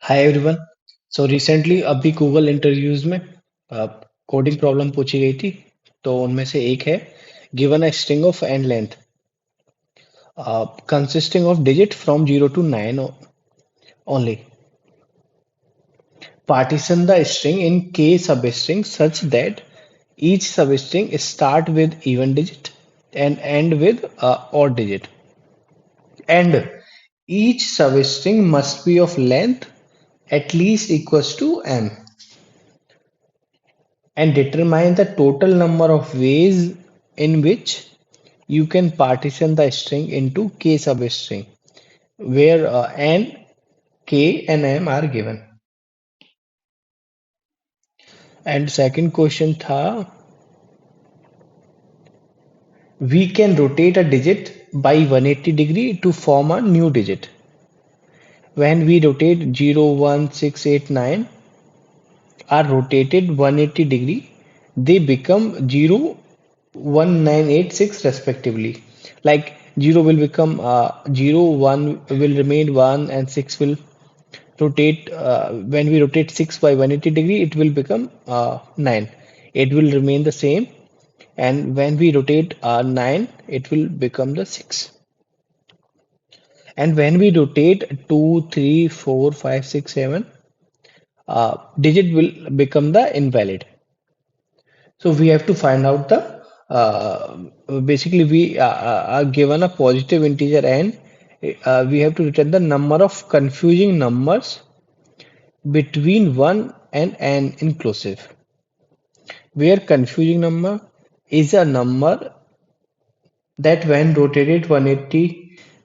हाय everyone. So recently अभी Google interviews में coding problem पूछी गई थी। तो उनमें से एक है, given a string of N length consisting of digit from 0 to 9 only, partition the string in k substrings such that each substring start with even digit and end with odd digit, and each substring must be of length at least equals to m, and determine the total number of ways in which you can partition the string into k substring, where n, k, and m are given. And second question था, we can rotate a digit by 180 degree to form a new digit. When we rotate 0, 1, 6, 8, 9 are rotated 180 degree, they become 0, 1, 9, 8, 6 respectively. Like 0 will become 0, 1 will remain 1, and 6 will rotate. When we rotate 6 by 180 degree, it will become 9. It will remain the same. And when we rotate 9, it will become the 6. And when we rotate 2, 3, 4, 5, 6, 7, digit will become the invalid. So we have to find out the basically we are given a positive integer, and we have to return the number of confusing numbers between 1 and n inclusive, where confusing number is a number that when rotated 180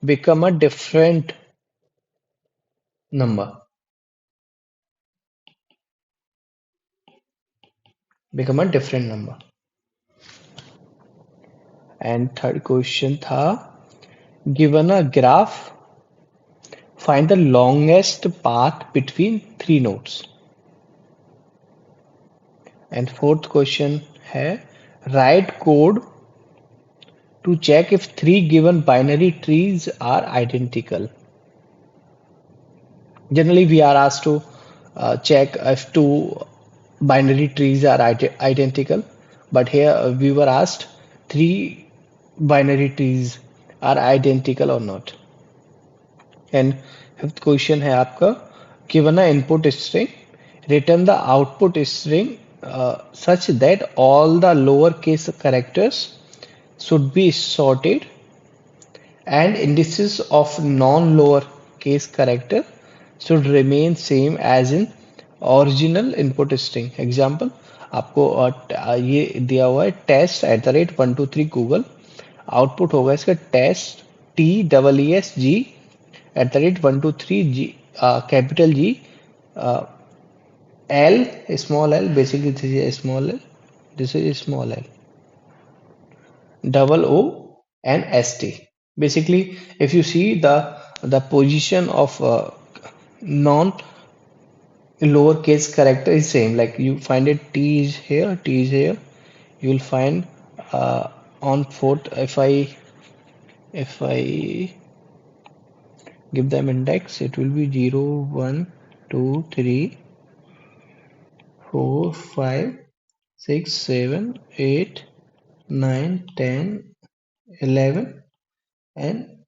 become a different number, become a different number. And third question था, given a graph, find the longest path between three nodes. And fourth question है, write code to check if three given binary trees are identical. Generally, we are asked to check if two binary trees are identical, but here we were asked three binary trees are identical or not. And fifth question है आपका, given a input string, return the output string such that all the lowercase characters should be sorted and indices of non-lowercase character should remain same as in original input string. Example, आपको ये दिया हुआ है test@123 google, output होगा इसका test TEESG@123 capital G, L small l, basically this is a small l, this is a small l, double O, and ST. Basically, if you see the position of non lowercase character is same. Like you find it T is here, T is here. You will find on fourth, if I give them index, it will be 0, 1, 2, 3, 4, 5, 6, 7, 8, 9, 10, 11, and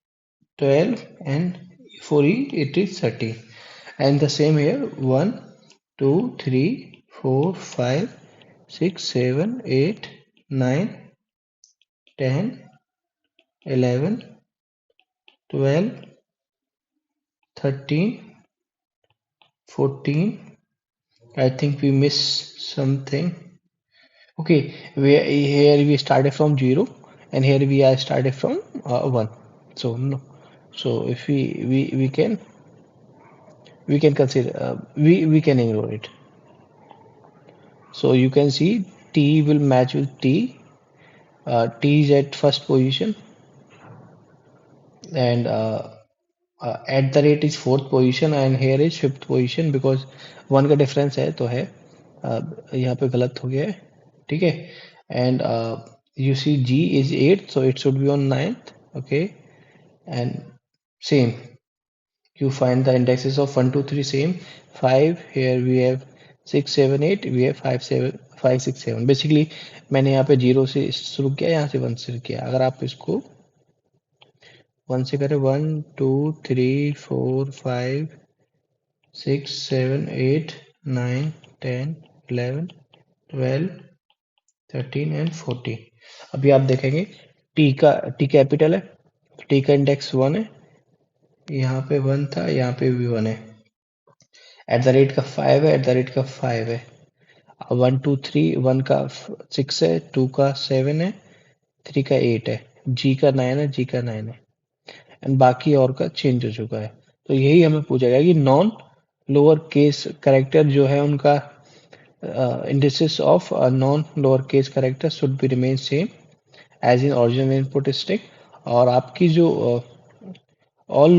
12, and for it is 30. And the same here, 1, 2, 3, 4, 5, 6, 7, 8, 9, 10, 11, 12, 13, 14. I think we missed something. Okay, here we started from 0, and here we are started from 1. So no. So if we can consider, we can ignore it. So you can see T will match with T. T is at first position, and at the rate is fourth position, and here is fifth position, because one का difference है तो है, यहाँ पे गलत हो गया है, ठीक है. And you see G is 8, so it should be on ninth. Okay, and same, You find the indexes of 1 2 3 same. 5 here we have 6 7 8, we have 5 7 5 6 7. Basically मैंने यहाँ पे 0 से शुरू किया, यहाँ से 1 से किया. अगर आप इसको 1 से करें 1 2 3 4 5 6 7 8 9 10 11 12 13 एंड 14. अभी आप देखेंगे टी कैपिटल है, टी का इंडेक्स 1 है, यहाँ पे 1 था, यहाँ पे भी 1 है. एट द रेट का 5 है, एट द रेट का 5 है. 1 2 3, 1 का 6 है, 2 का 7 है, 3 का 8 है, जी का 9 है, जी का 9 है, एंड बाकी और का चेंज हो चुका है. तो यही हमें पूछा गया कि नॉन लोअर केस करेक्टर जो है उनका indices of a non-lower case character should be remain same as in original input string. और आपकी जो all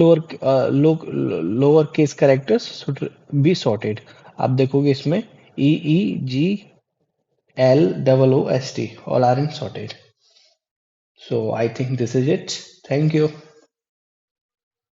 lower case characters should be sorted. आप देखोगे इसमें E E G L O O S T all are in sorted. So I think this is it. Thank you.